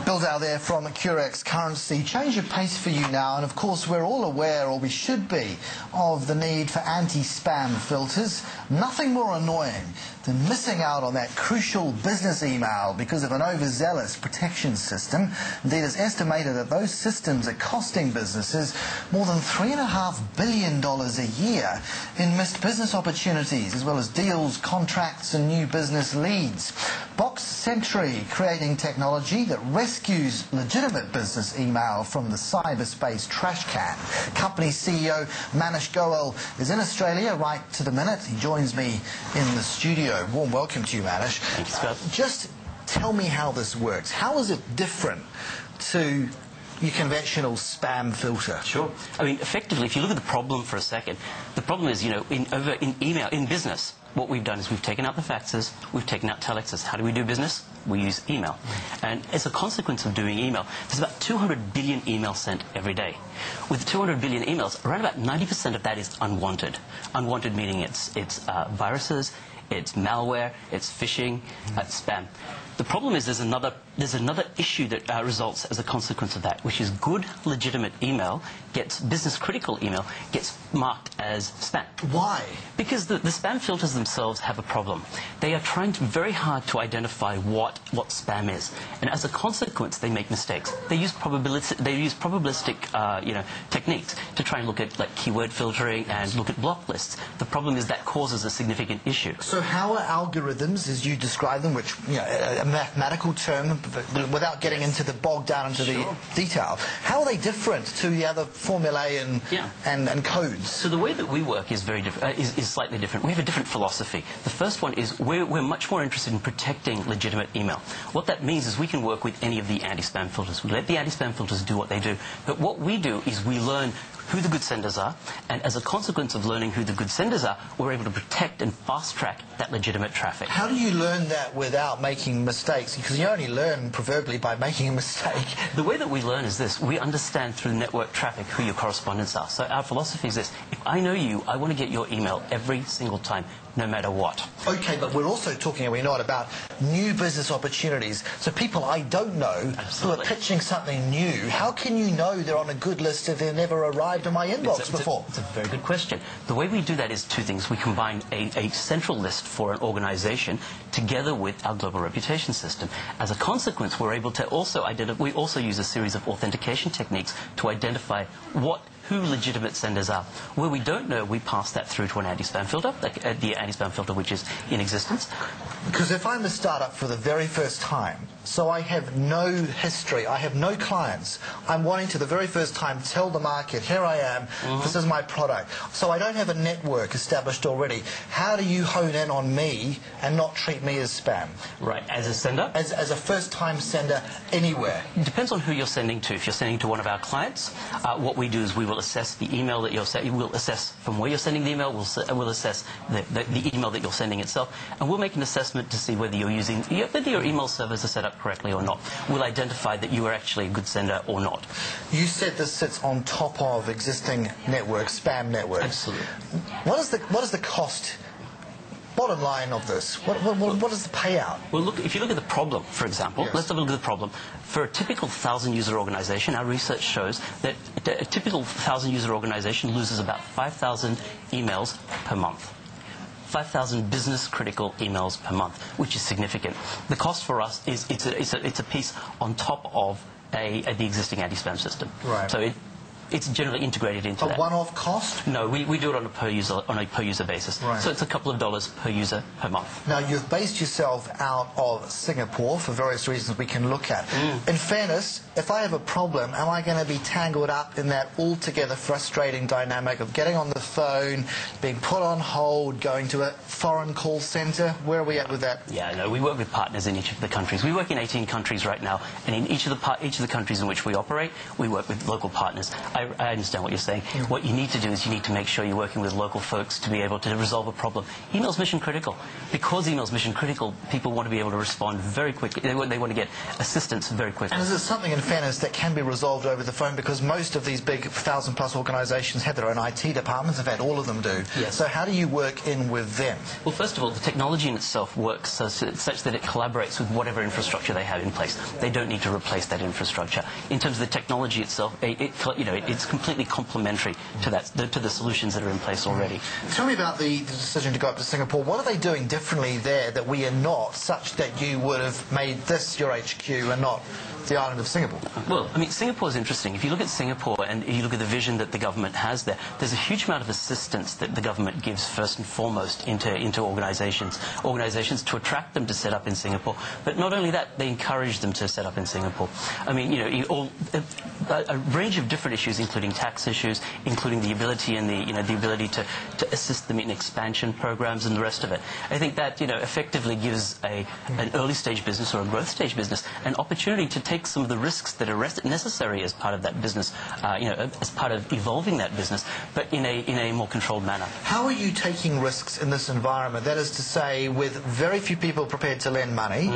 Bill Dow there from Curex Currency. Change of pace for you now, and of course we're all aware, or we should be, of the need for anti-spam filters. Nothing more annoying than missing out on that crucial business email because of an overzealous protection system. Indeed, it's estimated that those systems are costing businesses more than $3.5 billion a year in missed business opportunities, as well as deals, contracts and new business leads. BoxSentry, creating technology that rescues legitimate business email from the cyberspace trash can. Company CEO Manish Goel is in Australia right to the minute. He joins me in the studio. Warm welcome to you, Manish. Thanks, Scott. Just tell me how this works. How is it different to your conventional spam filter? Sure. I mean, effectively, if you look at the problem for a second, the problem is, in email, in business, what we've done is we've taken out the faxes, we've taken out telexes. How do we do business? We use email. And as a consequence of doing email, there's about 200 billion emails sent every day. With 200 billion emails, around about 90% of that is unwanted. Unwanted meaning it's viruses, it's malware, it's phishing, it's spam. The problem is there's another issue that results as a consequence of that, which is good, legitimate email business-critical email gets marked as spam. Why? Because the spam filters themselves have a problem. They are trying very hard to identify what spam is, and as a consequence, they make mistakes. They use probabilistic techniques to try and look at keyword filtering and look at block lists. The problem is that causes a significant issue. So how are algorithms, as you describe them, which a mathematical term, without getting into the bogged down into the detail, how are they different to the other formulae and codes? So the way that we work is very different. Is slightly different. We have a different philosophy. The first one is we're much more interested in protecting legitimate email. What that means is we can work with any of the anti-spam filters. We let the anti-spam filters do what they do. But what we do is we learn who the good senders are, and as a consequence of learning who the good senders are, we're able to protect and fast-track that legitimate traffic. How do you learn that without making mistakes? Because you only learn, proverbially, by making a mistake. The way that we learn is this. We understand through network traffic who your correspondents are. So our philosophy is this. If I know you, I want to get your email every single time, no matter what. Okay, but we're also talking, are we not, about new business opportunities. So people I don't know who are pitching something new, how can you know they're on a good list if they've never arrived in my inbox before? It's a very good question. The way we do that is two things. We combine a central list for an organization together with our global reputation system. As a consequence, we're able to also we also use a series of authentication techniques to identify who legitimate senders are. Where we don't know, we pass that through to an anti-spam filter, the anti-spam filter which is in existence. Because if I'm a startup for the very first time, so I have no history, I have no clients, I'm wanting to the very first time tell the market, here I am, this is my product. So I don't have a network established already. How do you hone in on me and not treat me as spam? Right, as a sender? As a first-time sender anywhere. It depends on who you're sending to. If you're sending to one of our clients, what we do is we will assess the email that you're sending. We'll assess from where you're sending the email. We'll assess the email that you're sending itself, and we'll make an assessment to see whether your email servers are set up correctly or not. We'll identify that you are actually a good sender or not. You said this sits on top of existing networks, spam networks. Absolutely. What is the cost? Bottom line of this, what is the payout? Well, look, if you look at the problem, for example, let's have a look at the problem. For a typical 1,000-user organization, our research shows that a typical 1,000-user organization loses about 5,000 emails per month. 5,000 business-critical emails per month, which is significant. The cost for us is it's a piece on top of the existing anti-spam system. Right. So it's generally integrated into that. A one-off cost? No, we do it on a per user basis. Right. So it's a couple of dollars per user per month. Now, you've based yourself out of Singapore for various reasons we can look at. In fairness, if I have a problem, am I going to be tangled up in that altogether frustrating dynamic of getting on the phone, being put on hold, going to a foreign call center? Where are we at with that? Yeah, no, we work with partners in each of the countries. We work in 18 countries right now, and in each of the countries in which we operate, we work with local partners. I understand what you're saying. What you need to do is you need to make sure you're working with local folks to be able to resolve a problem. Email's mission critical. Because email's mission critical, people want to be able to respond very quickly. They want to get assistance very quickly. And is it something, in fairness, that can be resolved over the phone? Because most of these big 1,000-plus organisations have their own IT departments. In fact, all of them do. Yes. So how do you work in with them? Well, first of all, the technology in itself works such that it collaborates with whatever infrastructure they have in place. They don't need to replace that infrastructure. In terms of the technology itself, it's completely complementary to the solutions that are in place already. Tell me about the decision to go up to Singapore. What are they doing differently there that we are not, such that you would have made this your HQ and not the island of Singapore? Well, I mean, Singapore is interesting. If you look at Singapore and you look at the vision that the government has there, there's a huge amount of assistance that the government gives first and foremost into organisations to attract them to set up in Singapore. But not only that, they encourage them to set up in Singapore. I mean, a range of different issues, including tax issues, including the ability and the ability to assist them in expansion programs and the rest of it. I think that effectively gives an early stage business or a growth stage business an opportunity to take some of the risks that are necessary as part of that business, as part of evolving that business, but in a more controlled manner. How are you taking risks in this environment? That is to say, with very few people prepared to lend money,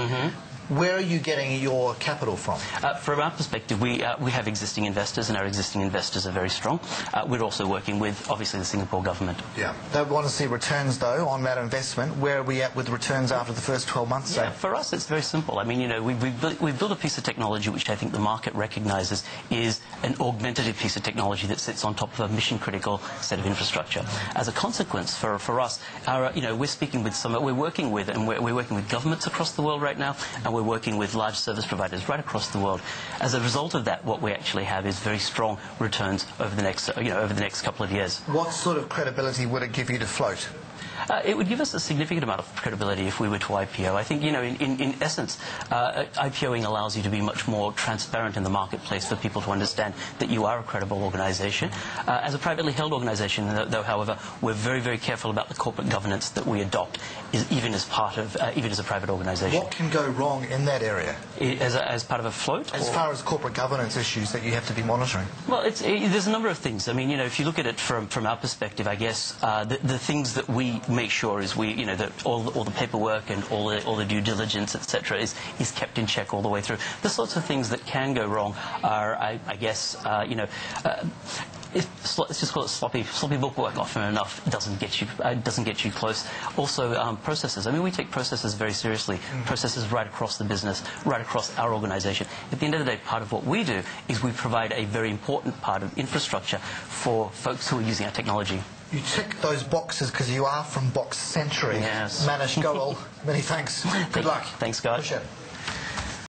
where are you getting your capital from? From our perspective, we have existing investors, and our existing investors are very strong. We're also working with, obviously, the Singapore government. Yeah. They want to see returns, though, on that investment. Where are we at with returns after the first 12 months? Yeah, for us, it's very simple. I mean, we've built a piece of technology which I think the market recognises is an augmentative piece of technology that sits on top of a mission-critical set of infrastructure. As a consequence, for us, we're speaking with we're working with governments across the world right now, and we're working with large service providers right across the world. As a result of that, what we actually have is very strong returns over the next couple of years. What sort of credibility would it give you to float? It would give us a significant amount of credibility if we were to IPO. I think, in essence, IPOing allows you to be much more transparent in the marketplace for people to understand that you are a credible organisation. As a privately held organisation, though, however, we're very, very careful about the corporate governance that we adopt, even as a private organisation. What can go wrong in that area? As part of a float? As far as corporate governance issues that you have to be monitoring? Well, there's a number of things. I mean, if you look at it from our perspective, I guess the things that we make sure is that all the paperwork and all the due diligence, etc., is kept in check all the way through. The sorts of things that can go wrong are, I guess, let's just call it sloppy bookwork. Often enough doesn't get you close. Also, processes. I mean, we take processes very seriously. Processes right across the business, right across our organisation. At the end of the day, part of what we do is we provide a very important part of infrastructure for folks who are using our technology. You tick those boxes because you are from BoxSentry. Yes. Manish Goel, many thanks. Good luck. Thanks, guys. Appreciate it.